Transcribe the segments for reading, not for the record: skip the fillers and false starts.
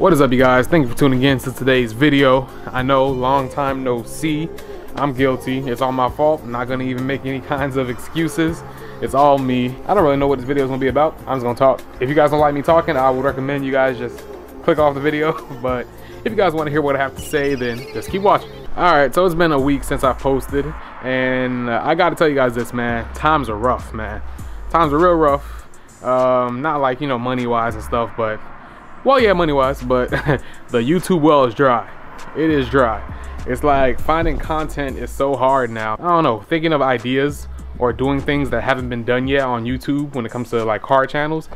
What is up, you guys? Thank you for tuning in to today's video. I know, long time no see. I'm guilty. It's all my fault. I'm not gonna even make any kinds of excuses. It's all me. I don't really know what this video is gonna be about. I'm just gonna talk. If you guys don't like me talking, I would recommend you guys just click off the video. But if you guys want to hear what I have to say, then just keep watching. All right, so it's been a week since I posted, and I gotta tell you guys this, man. Times are rough, man. Times are real rough. Not like, you know, money-wise and stuff, but well, yeah, money-wise, but the YouTube well is dry. It is dry. It's like finding content is so hard now. I don't know, thinking of ideas or doing things that haven't been done yet on YouTube when it comes to like car channels,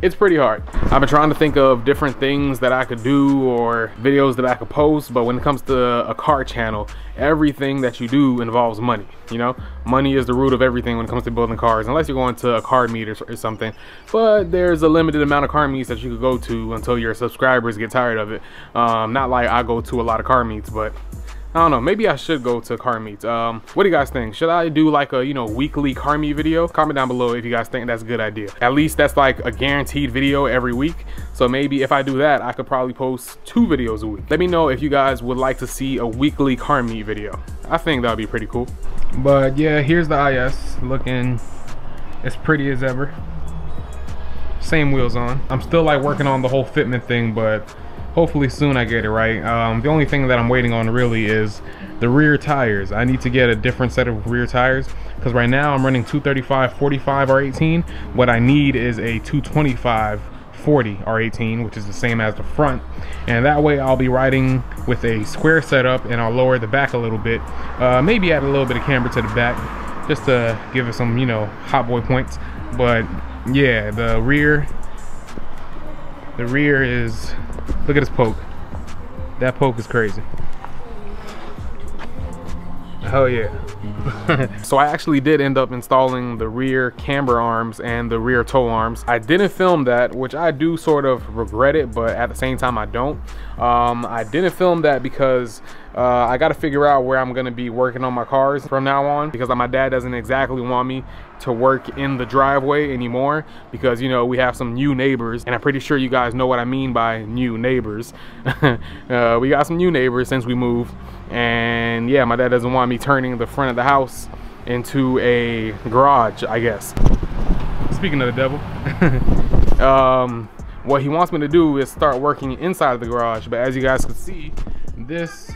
it's pretty hard. I've been trying to think of different things that I could do or videos that I could post, but when it comes to a car channel, everything that you do involves money. You know, money is the root of everything when it comes to building cars, unless you're going to a car meet or something. But there's a limited amount of car meets that you could go to until your subscribers get tired of it. Not like I go to a lot of car meets, but I don't know, maybe I should go to car meets. What do you guys think? Should I do like a, you know, weekly car meet video? Comment down below if you guys think that's a good idea. At least that's like a guaranteed video every week. So maybe if I do that, I could probably post 2 videos a week. Let me know if you guys would like to see a weekly car meet video. I think that would be pretty cool. But yeah, here's the IS looking as pretty as ever. Same wheels on. I'm still like working on the whole fitment thing, but hopefully soon I get it right. The only thing that I'm waiting on really is the rear tires. I need to get a different set of rear tires because right now I'm running 235 45 R18. What I need is a 225 40 R18, which is the same as the front, and that way I'll be riding with a square setup and I'll lower the back a little bit, maybe add a little bit of camber to the back just to give it some, you know, hot boy points. But yeah, the rear is, look at this poke. That poke is crazy. Hell yeah. So I actually did end up installing the rear camber arms and the rear toe arms. I didn't film that, which I do sort of regret it, but at the same time I don't. I didn't film that because I got to figure out where I'm going to be working on my cars from now on, because my dad doesn't exactly want me to work in the driveway anymore, because, you know, we have some new neighbors, and I'm pretty sure you guys know what I mean by new neighbors. We got some new neighbors since we moved, and yeah, my dad doesn't want me turning the front of the house into a garage, I guess. Speaking of the devil, what he wants me to do is start working inside of the garage, but as you guys can see, this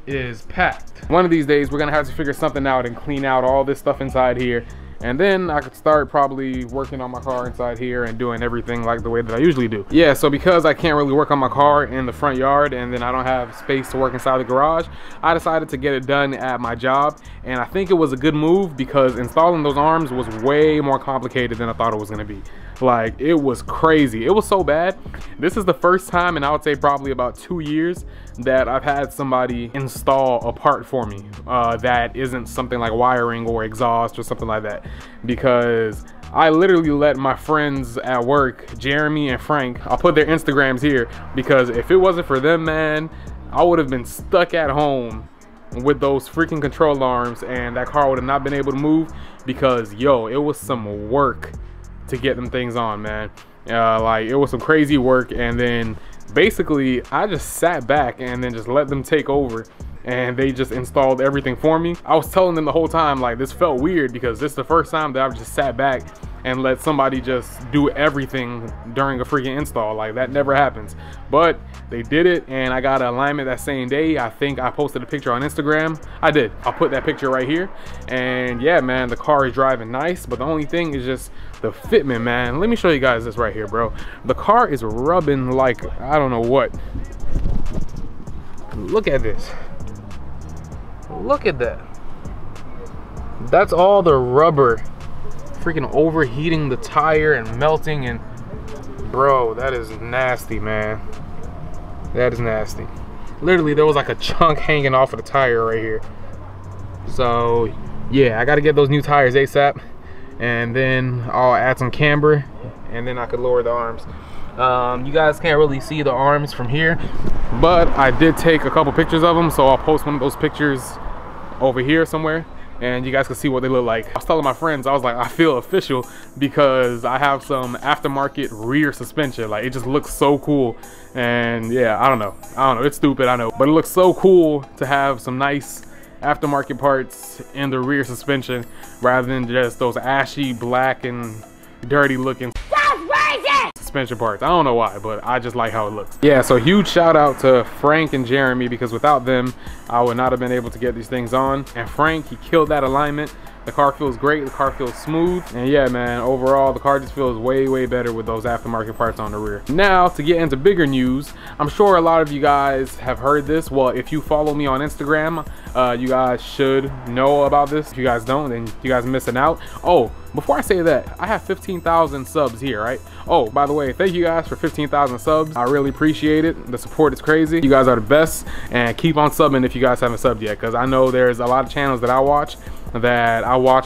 is packed. One of these days we're gonna have to figure something out and clean out all this stuff inside here, and then I could start probably working on my car inside here and doing everything like the way that I usually do. Yeah, so because I can't really work on my car in the front yard and then I don't have space to work inside the garage, I decided to get it done at my job, and I think it was a good move because installing those arms was way more complicated than I thought it was gonna be. Like, it was crazy. It was so bad. This is the first time in, I would say, probably about 2 years that I've had somebody install a part for me that isn't something like wiring or exhaust or something like that, because I literally let my friends at work, Jeremy and Frank, I'll put their Instagrams here, because if it wasn't for them, man, I would have been stuck at home with those freaking control arms, and that car would have not been able to move, because yo, it was some work to get them things on, man. Like, it was some crazy work, and then basically I just sat back and then just let them take over, and they just installed everything for me. I was telling them the whole time, like, this felt weird because this is the first time that I've just sat back and let somebody just do everything during a freaking install. Like, that never happens, but they did it, and I got an alignment that same day. I think I posted a picture on Instagram. I did. I'll put that picture right here. And yeah, man, the car is driving nice, but the only thing is just the fitment, man. Let me show you guys this right here, bro. The car is rubbing like I don't know what. Look at this. Look at that. That's all the rubber freaking overheating the tire and melting, and bro, that is nasty, man. That is nasty. Literally, there was like a chunk hanging off of the tire right here. So yeah, I got to get those new tires ASAP, and then I'll add some camber, and then I could lower the arms. You guys can't really see the arms from here, but I did take a couple pictures of them, so I'll post one of those pictures over here somewhere. and you guys can see what they look like. I was telling my friends, I was like, I feel official because I have some aftermarket rear suspension. Like, it just looks so cool. And yeah, I don't know, it's stupid, I know, but it looks so cool to have some nice aftermarket parts in the rear suspension rather than just those ashy black and dirty looking suspension parts. I don't know why, but I just like how it looks. Yeah, so huge shout out to Frank and Jeremy, because without them I would not have been able to get these things on. And Frank, he killed that alignment. The car feels great, the car feels smooth, and yeah man, overall the car just feels way better with those aftermarket parts on the rear. Now to get into bigger news, I'm sure a lot of you guys have heard this. Well, if you follow me on Instagram, you guys should know about this. If you guys don't, then you guys are missing out. Oh, before I say that, I have 15,000 subs here, right? Oh, by the way, thank you guys for 15,000 subs. I really appreciate it. The support is crazy. You guys are the best, and keep on subbing if you guys haven't subbed yet, because I know there's a lot of channels that I watch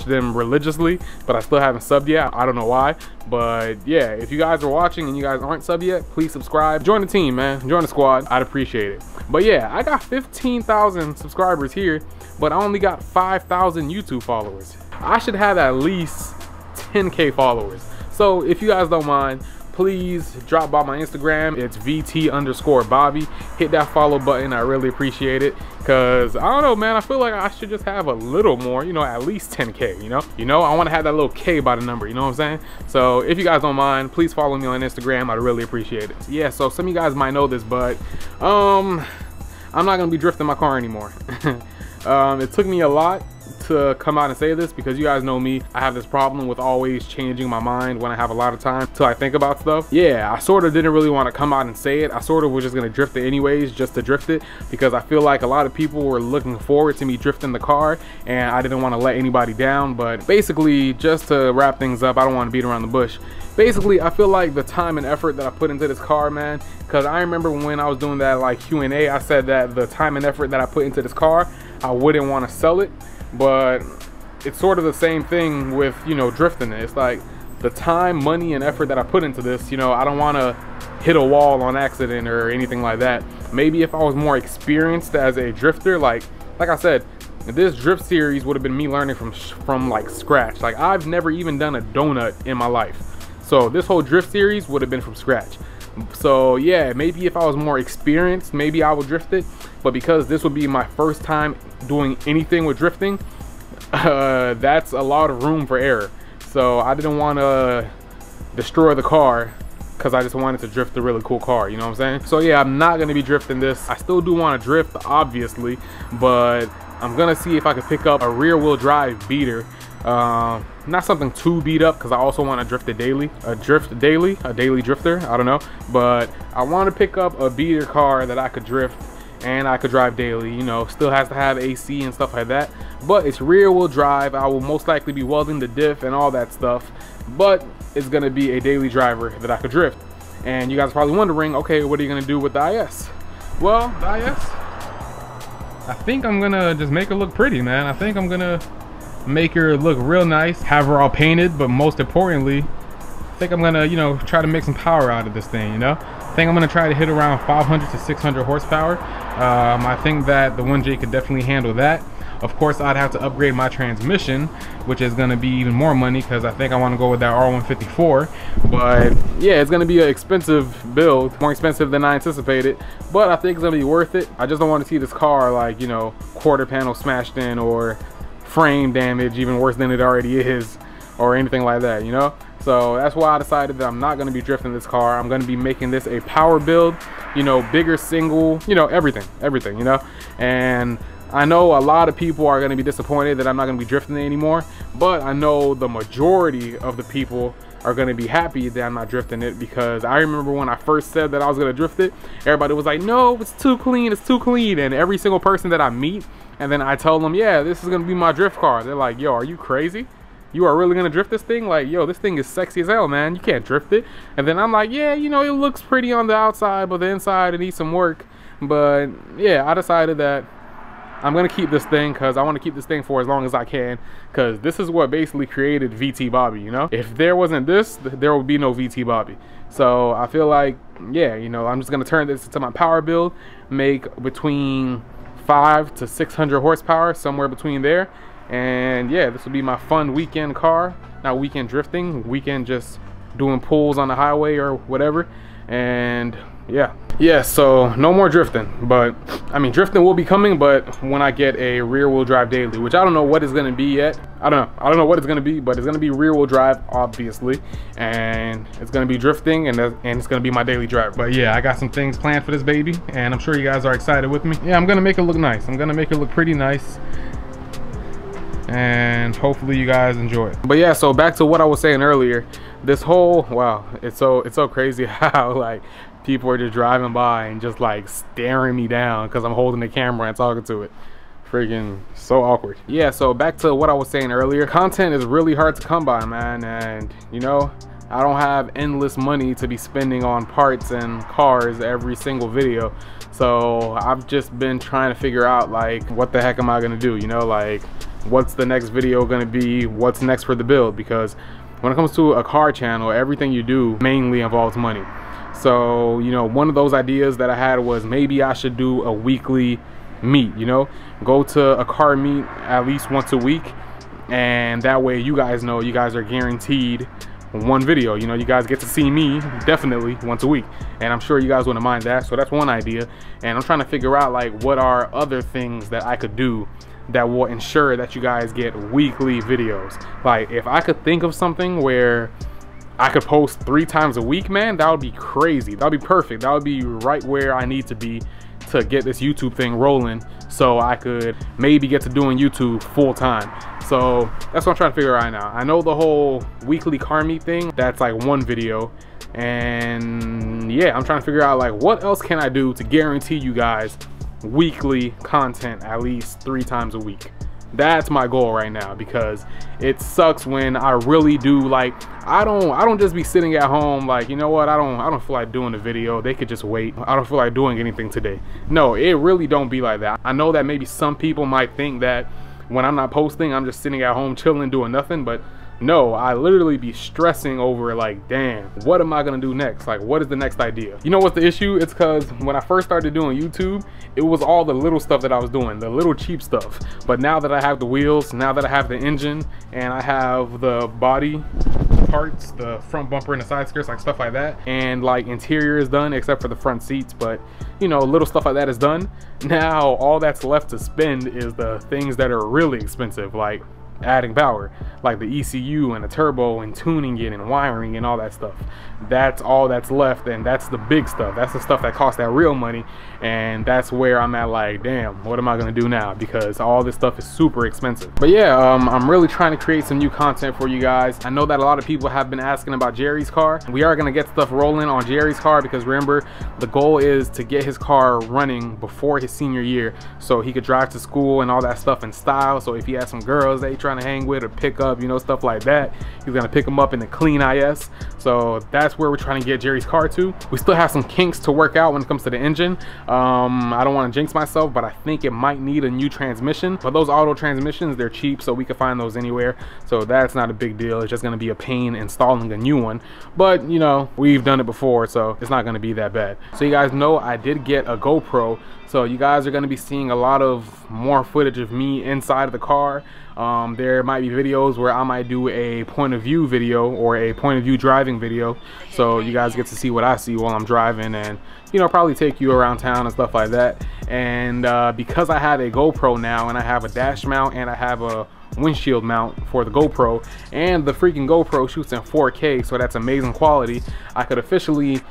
them religiously, but I still haven't subbed yet. I don't know why, but yeah, if you guys are watching and you guys aren't subbed yet, please subscribe. Join the team, man. Join the squad. I'd appreciate it. But yeah, I got 15,000 subscribers here, but I only got 5,000 YouTube followers. I should have at least 10K followers. So if you guys don't mind, please drop by my Instagram. It's VT_Bobby. Hit that follow button. I really appreciate it, because I don't know, man, I feel like I should just have a little more, you know, at least 10K, you know, I want to have that little K by the number, you know what I'm saying? So if you guys don't mind, please follow me on Instagram. I'd really appreciate it. Yeah, so some of you guys might know this, but I'm not gonna be drifting my car anymore. It took me a lot to come out and say this, because you guys know me, I have this problem with always changing my mind when I have a lot of time till I think about stuff. Yeah, I sort of didn't really want to come out and say it. I sort of was just gonna drift it anyways, just to drift it, because I feel like a lot of people were looking forward to me drifting the car, and I didn't want to let anybody down. But basically, just to wrap things up, I don't want to beat around the bush. Basically, I feel like the time and effort that I put into this car, man, because I remember when I was doing that like Q&A, I said that the time and effort that I put into this car, I wouldn't want to sell it. But it's sort of the same thing with, you know, drifting it. It's like the time, money, and effort that I put into this, you know, I don't want to hit a wall on accident or anything like that. Maybe if I was more experienced as a drifter, like I said, this drift series would have been me learning from like scratch. Like, I've never even done a donut in my life, so this whole drift series would have been from scratch. So yeah, maybe if I was more experienced, maybe I would drift it, but because this would be my first time doing anything with drifting, that's a lot of room for error. So I didn't want to destroy the car, because I just wanted to drift a really cool car, you know what I'm saying? So yeah, I'm not going to be drifting this. I still do want to drift, obviously, but I'm going to see if I can pick up a rear wheel drive beater. Not something too beat up, because I also want to drift it daily. A daily drifter, I don't know. But I want to pick up a beater car that I could drift and I could drive daily, you know. Still has to have AC and stuff like that, but it's rear wheel drive. I will most likely be welding the diff and all that stuff, but it's gonna be a daily driver that I could drift. And you guys are probably wondering, okay, what are you gonna do with the IS? Well, the IS, I think I'm gonna just make her look pretty, man. I think I'm gonna make her look real nice, have her all painted, but most importantly, I think I'm gonna, you know, try to make some power out of this thing, you know. I think I'm gonna try to hit around 500 to 600 horsepower. I think that the 1J could definitely handle that. Of course, I'd have to upgrade my transmission, which is gonna be even more money, because I think I wanna go with that R154. But yeah, it's gonna be an expensive build, more expensive than I anticipated, but I think it's gonna be worth it. I just don't wanna see this car, like, you know, quarter panel smashed in or frame damage, even worse than it already is, or anything like that, you know. So that's why I decided that I'm not going to be drifting this car. I'm going to be making this a power build, you know, bigger single, you know, everything, you know. And I know a lot of people are going to be disappointed that I'm not going to be drifting it anymore, but I know the majority of the people are going to be happy that I'm not drifting it, because I remember when I first said that I was going to drift it, everybody was like, no, it's too clean, it's too clean. And every single person that I meet, and then I tell them, yeah, this is going to be my drift car, they're like, yo, are you crazy? You are really gonna drift this thing? Like, yo, this thing is sexy as hell, man. You can't drift it. And then I'm like, yeah, you know, it looks pretty on the outside, but the inside it needs some work. But yeah, I decided that I'm gonna keep this thing, because I want to keep this thing for as long as I can, because this is what basically created VT Bobby, you know. If there wasn't this, there would be no VT Bobby. So I feel like, yeah, you know, I'm just gonna turn this into my power build, make between 500 to 600 horsepower, somewhere between there. And yeah, this will be my fun weekend car. Not weekend drifting, weekend just doing pulls on the highway or whatever. And yeah, so no more drifting. But I mean, drifting will be coming, but when I get a rear wheel drive daily, which I don't know what it's gonna be yet. I don't know what it's gonna be, but it's gonna be rear wheel drive, obviously, and it's gonna be drifting, and it's gonna be my daily driver. But yeah, I got some things planned for this baby, and I'm sure you guys are excited with me. Yeah, I'm gonna make it look nice. I'm gonna make it look pretty nice, and hopefully you guys enjoy it. But yeah, so back to what I was saying earlier, this whole, wow, it's so crazy how like people are just driving by and just like staring me down because I'm holding the camera and talking to it. Freaking so awkward. Yeah, so back to what I was saying earlier, content is really hard to come by, man. And you know, I don't have endless money to be spending on parts and cars every single video. So I've just been trying to figure out like, what the heck am I gonna do? You know, like, what's the next video gonna be? What's next for the build? Because when it comes to a car channel, everything you do mainly involves money. So, you know, one of those ideas that I had was maybe I should do a weekly meet, you know, go to a car meet at least once a week, and that way you guys know you guys are guaranteed one video. You know, you guys get to see me definitely once a week, and I'm sure you guys wouldn't mind that. So that's one idea, and I'm trying to figure out like what are other things that I could do that will ensure that you guys get weekly videos. Like, if I could think of something where I could post 3 times a week, man, that would be crazy. That would be perfect. That would be right where I need to be to get this YouTube thing rolling, so I could maybe get to doing YouTube full time. So that's what I'm trying to figure out right now. I know the whole weekly car meet thing, that's like one video, and yeah, I'm trying to figure out like what else can I do to guarantee you guys weekly content at least 3 times a week. That's my goal right now, because it sucks when I really do, like, I don't just be sitting at home like, you know what, I don't feel like doing a video, they could just wait, I don't feel like doing anything today. No, it really don't be like that. I know that maybe some people might think that when I'm not posting, I'm just sitting at home chilling doing nothing, but no, I literally be stressing over like, damn, what am I gonna do next? Like, what is the next idea? You know what's the issue? It's because when I first started doing YouTube, it was all the little stuff that I was doing, the little cheap stuff. But now that I have the wheels, now that I have the engine, and I have the body parts, the front bumper and the side skirts, like stuff like that, and like interior is done except for the front seats, but you know, little stuff like that is done. Now all that's left to spend is the things that are really expensive, like adding power, like the ECU and the turbo and tuning it and wiring and all that stuff. That's all that's left, and that's the big stuff. That's the stuff that costs that real money, and that's where I'm at like, damn, what am I gonna do now? Because all this stuff is super expensive. But yeah, I'm really trying to create some new content for you guys. I know that a lot of people have been asking about Jerry's car. We are gonna get stuff rolling on Jerry's car, because remember, the goal is to get his car running before his senior year, so he could drive to school and all that stuff in style. So if he has some girls that he's trying to hang with or pick up, you know, stuff like that, he's gonna pick them up in a clean IS. So that's where we're trying to get Jerry's car to. We still have some kinks to work out when it comes to the engine. I don't want to jinx myself, but I think it might need a new transmission. But those auto transmissions, they're cheap, so we can find those anywhere. So that's not a big deal. It's just gonna be a pain installing a new one. But you know, we've done it before, so it's not gonna be that bad. So you guys know I did get a GoPro. So you guys are gonna be seeing a lot of more footage of me inside of the car. There might be videos where I might do a point of view video or a point of view driving video, so you guys get to see what I see while I'm driving, and you know, probably take you around town and stuff like that. And because I have a GoPro now, and I have a dash mount, and I have a windshield mount for the GoPro, and the freaking GoPro shoots in 4K, so that's amazing quality, I could officially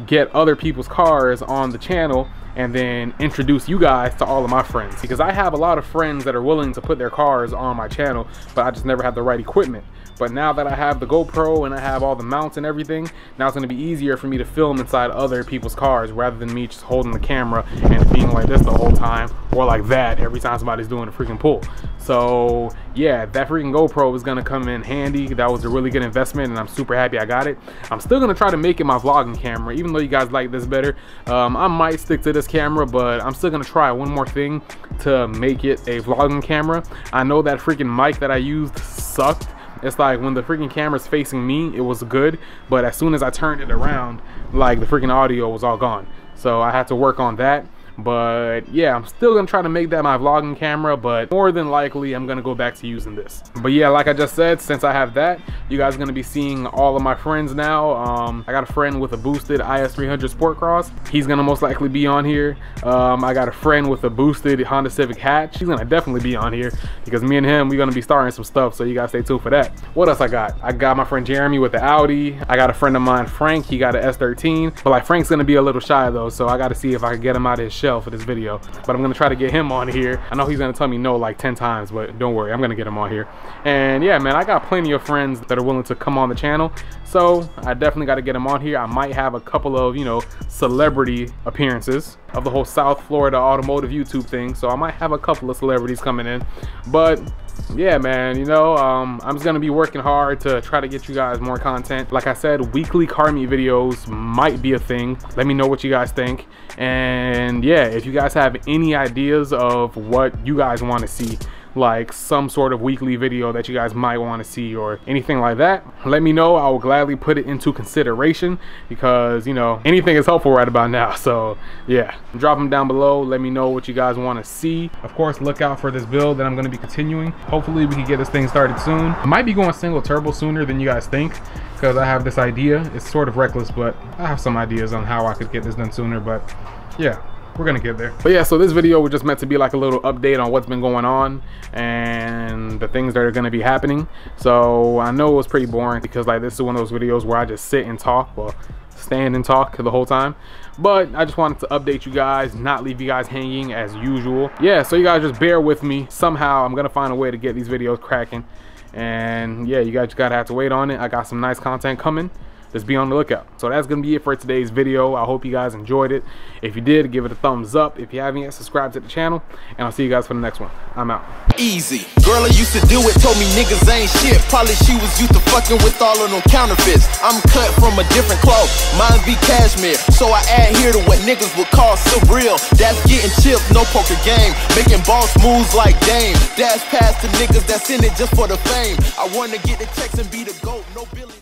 get other people's cars on the channel and then introduce you guys to all of my friends, because I have a lot of friends that are willing to put their cars on my channel, but I just never have the right equipment. But now that I have the GoPro and I have all the mounts and everything, now it's going to be easier for me to film inside other people's cars rather than me just holding the camera and being like this the whole time, or like that every time somebody's doing a freaking pull. So yeah, that freaking GoPro is going to come in handy. That was a really good investment, and I'm super happy I got it. I'm still going to try to make it my vlogging camera, even though you guys like this better. I might stick to this camera, but I'm still going to try one more thing to make it a vlogging camera. I know that freaking mic that I used sucked. It's like when the freaking camera's facing me, it was good, but as soon as I turned it around, like the freaking audio was all gone. So I had to work on that. But yeah, I'm still gonna try to make that my vlogging camera, but more than likely I'm gonna go back to using this. But yeah, like I just said, since I have that, you guys are gonna be seeing all of my friends now. I got a friend with a boosted IS300 Sport Cross. He's gonna most likely be on here. I got a friend with a boosted Honda Civic hatch. He's gonna definitely be on here because me and him, we're gonna be starting some stuff, so you guys stay tuned for that. What else I got? I got my friend Jeremy with the Audi. I got a friend of mine, Frank. He got an S13, but like Frank's gonna be a little shy though, so I gotta see if I can get him out of his shell for this video. But I'm gonna try to get him on here. I know he's gonna tell me no like 10 times, but don't worry, I'm gonna get him on here. And yeah, man, I got plenty of friends that are willing to come on the channel, so I definitely got to get him on here. I might have a couple of, you know, celebrity appearances of the whole South Florida automotive YouTube thing, so I might have a couple of celebrities coming in. But yeah, man, you know, I'm just gonna be working hard to try to get you guys more content. Like I said, weekly car meet videos might be a thing. Let me know what you guys think. And yeah, if you guys have any ideas of what you guys want to see, like some sort of weekly video that you guys might want to see or anything like that, let me know. I will gladly put it into consideration because, you know, anything is helpful right about now. So yeah, drop them down below. Let me know what you guys want to see. Of course, look out for this build that I'm going to be continuing. Hopefully we can get this thing started soon. I might be going single turbo sooner than you guys think because I have this idea. It's sort of reckless, but I have some ideas on how I could get this done sooner. But yeah, we're gonna get there. But yeah, so this video was just meant to be like a little update on what's been going on and the things that are gonna be happening. So I know it was pretty boring because like this is one of those videos where I just sit and talk, well, stand and talk the whole time. But I just wanted to update you guys, not leave you guys hanging as usual. Yeah, so you guys just bear with me. Somehow I'm gonna find a way to get these videos cracking. And yeah, you guys just gotta have to wait on it. I got some nice content coming. Just be on the lookout. So that's gonna be it for today's video. I hope you guys enjoyed it. If you did, give it a thumbs up. If you haven't yet, subscribe to the channel, and I'll see you guys for the next one. I'm out. Easy. Girl I used to do it, told me niggas ain't shit. Probably she was used to fucking with all of them counterfeits. I'm cut from a different cloth, mine be cashmere. So I adhere to what niggas would call surreal. That's getting chips, no poker game. Making boss moves like Dame. Dash past the niggas that's in it just for the fame. I wanna get the checks and be the GOAT, no Billy.